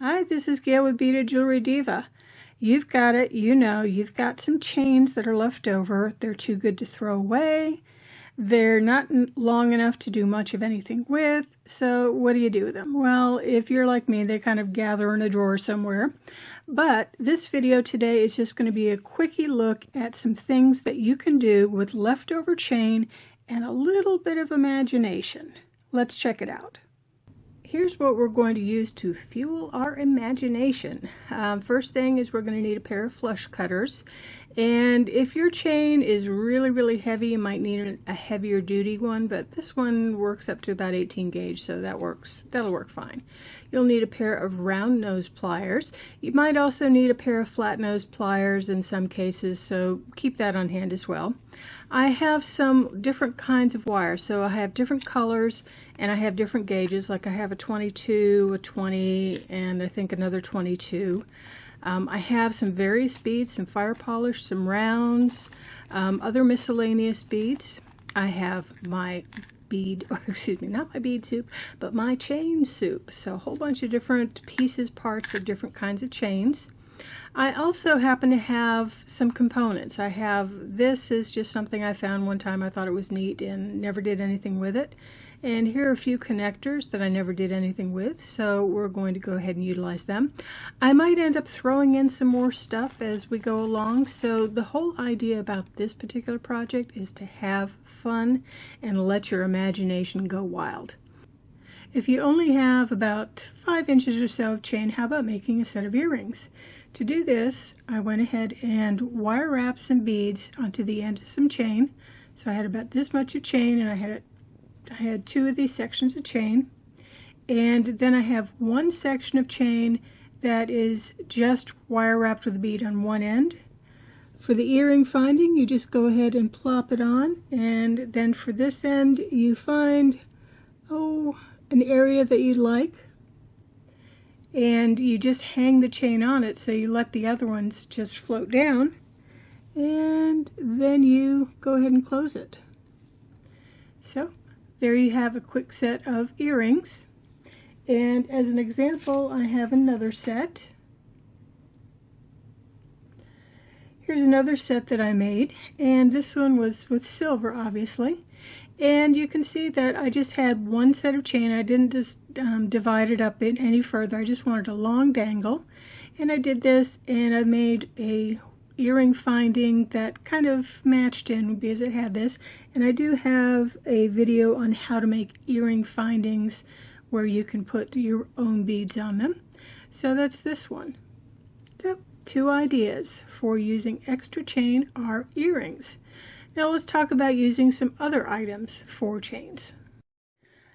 Hi, this is Gail with Beaded Jewelry Diva. You've got it, you know, you've got some chains that are left over. They're too good to throw away. They're not long enough to do much of anything with, so what do you do with them? Well, if you're like me, they kind of gather in a drawer somewhere. But this video today is just going to be a quickie look at some things that you can do with leftover chain and a little bit of imagination. Let's check it out. Here's what we're going to use to fuel our imagination. First thing is we're going to need a pair of flush cutters. And if your chain is really heavy, you might need a heavier duty one, but this one works up to about 18 gauge, so that'll work fine. You'll need a pair of round nose pliers. You might also need a pair of flat nose pliers in some cases, so keep that on hand as well. I have some different kinds of wire, so I have different colors and I have different gauges, like I have a 22, a 20, and I think another 22. I have some various beads, some fire polish, some rounds, other miscellaneous beads. I have my bead, or excuse me, not my bead soup, but my chain soup. So a whole bunch of different pieces, parts of different kinds of chains. I also happen to have some components. This is just something I found one time. I thought it was neat and never did anything with it. And here are a few connectors that I never did anything with, so we're going to go ahead and utilize them. I might end up throwing in some more stuff as we go along, so the whole idea about this particular project is to have fun and let your imagination go wild. If you only have about 5 inches or so of chain, how about making a set of earrings? To do this, I went ahead and wire wrapped some beads onto the end of some chain. So I had about this much of chain, and I had 2 of these sections of chain, and then I have one section of chain that is just wire wrapped with a bead on one end. For the earring finding, you just go ahead and plop it on, and then for this end you find an area that you'd like, and you just hang the chain on it, so you let the other ones just float down, and then you go ahead and close it. So there you have a quick set of earrings. And as an example, I have another set. Here's another set that I made, and this one was with silver, obviously. And you can see that I just had one set of chain. I didn't just divide it up any further. I just wanted a long dangle. And I did this, and I made a earring finding that kind of matched in because it had this. And I do have a video on how to make earring findings where you can put your own beads on them. So that's this one. So 2 ideas for using extra chain are earrings. Now let's talk about using some other items for chains.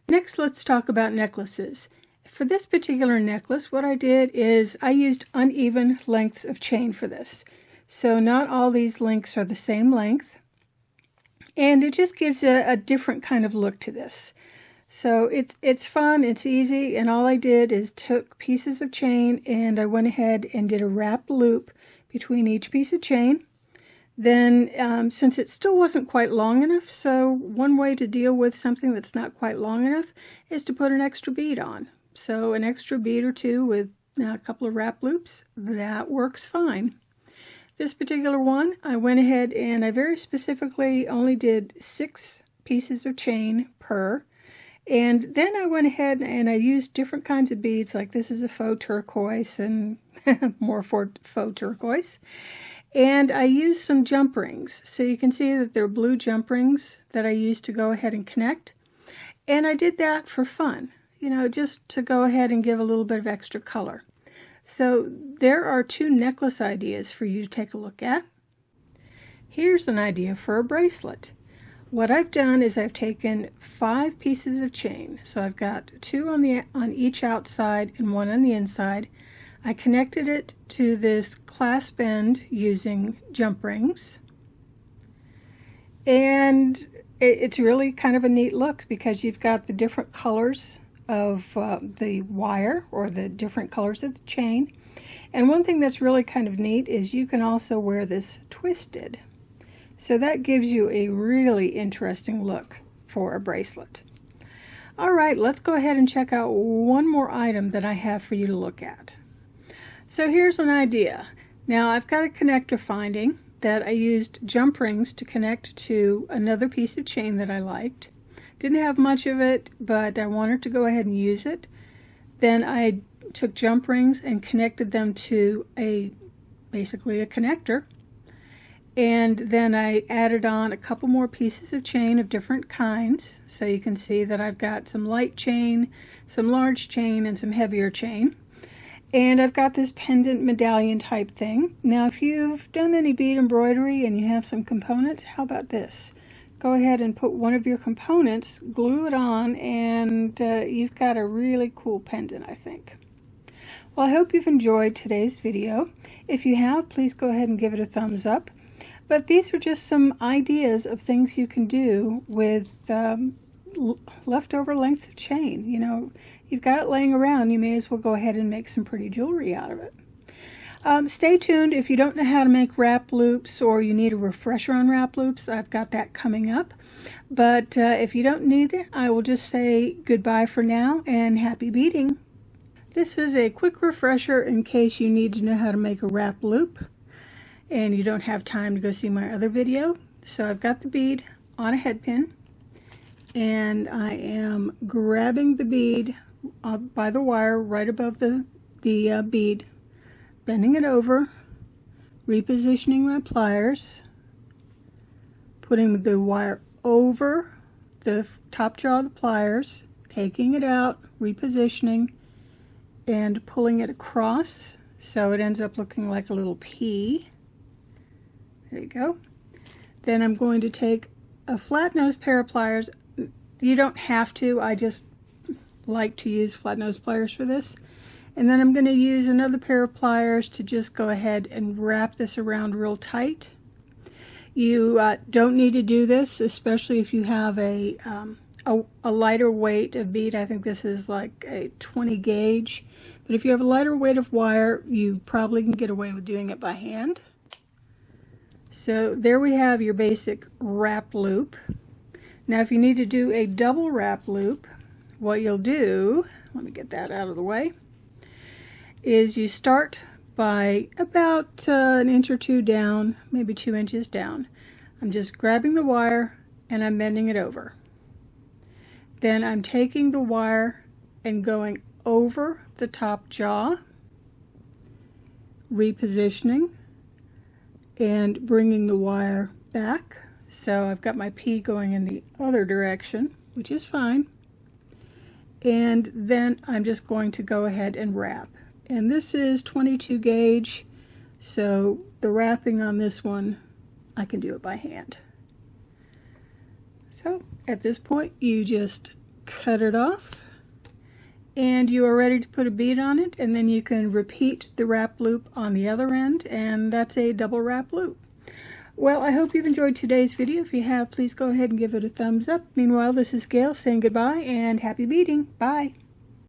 Next, let's talk about necklaces. For this particular necklace, what I did is I used uneven lengths of chain for this. So not all these links are the same length, and it just gives a different kind of look to this. So it's fun, it's easy, and all I did is took pieces of chain and I went ahead and did a wrap loop between each piece of chain. Then since it still wasn't quite long enough, so one way to deal with something that's not quite long enough is to put an extra bead on. So an extra bead or 2 with a couple of wrap loops, that works fine. This particular one, I went ahead and I very specifically only did 6 pieces of chain per. And then I went ahead and I used different kinds of beads, like this is a faux turquoise and more for faux turquoise. And I used some jump rings. So you can see that they're blue jump rings that I used to go ahead and connect. And I did that for fun, you know, just to go ahead and give a little bit of extra color. So there are 2 necklace ideas for you to take a look at. Here's an idea for a bracelet. What I've done is I've taken 5 pieces of chain. So I've got 2 on each outside and 1 on the inside. I connected it to this clasp end using jump rings. And it's really kind of a neat look because you've got the different colors of the wire, or the different colors of the chain. And one thing that's really kind of neat is you can also wear this twisted. So that gives you a really interesting look for a bracelet. All right, let's go ahead and check out one more item that I have for you to look at. So here's an idea. Now I've got a connector finding that I used jump rings to connect to another piece of chain that I liked. Didn't have much of it, but I wanted to go ahead and use it. Then I took jump rings and connected them to basically a connector. And then I added on a couple more pieces of chain of different kinds. So you can see that I've got some light chain, some large chain, and some heavier chain. And I've got this pendant medallion type thing. Now if you've done any bead embroidery and you have some components, how about this? Go ahead and put one of your components, glue it on, and you've got a really cool pendant, I think. Well, I hope you've enjoyed today's video. If you have, please go ahead and give it a thumbs up. But these are just some ideas of things you can do with leftover lengths of chain. You know, you've got it laying around, you may as well go ahead and make some pretty jewelry out of it. Stay tuned if you don't know how to make wrap loops or you need a refresher on wrap loops. I've got that coming up. But if you don't need it, I will just say goodbye for now and happy beading. This is a quick refresher in case you need to know how to make a wrap loop and you don't have time to go see my other video. So I've got the bead on a head pin and I am grabbing the bead by the wire right above the bead, bending it over, repositioning my pliers, putting the wire over the top jaw of the pliers, taking it out, repositioning, and pulling it across so it ends up looking like a little P. There you go. Then I'm going to take a flat nose pair of pliers. You don't have to, I just like to use flat nose pliers for this. And then I'm going to use another pair of pliers to just go ahead and wrap this around real tight. You don't need to do this, especially if you have a lighter weight of bead. I think this is like a 20 gauge. But if you have a lighter weight of wire, you probably can get away with doing it by hand. So there we have your basic wrap loop. Now if you need to do a double wrap loop, what you'll do, let me get that out of the way, is you start by about an inch or two down, maybe 2 inches down. I'm just grabbing the wire and I'm bending it over. Then I'm taking the wire and going over the top jaw, repositioning, and bringing the wire back. So I've got my P going in the other direction, which is fine. And then I'm just going to go ahead and wrap. And this is 22 gauge, so the wrapping on this one, I can do it by hand. So at this point, you just cut it off, and you are ready to put a bead on it, and then you can repeat the wrap loop on the other end, and that's a double wrap loop. Well, I hope you've enjoyed today's video. If you have, please go ahead and give it a thumbs up. Meanwhile, this is Gail saying goodbye and happy beading. Bye.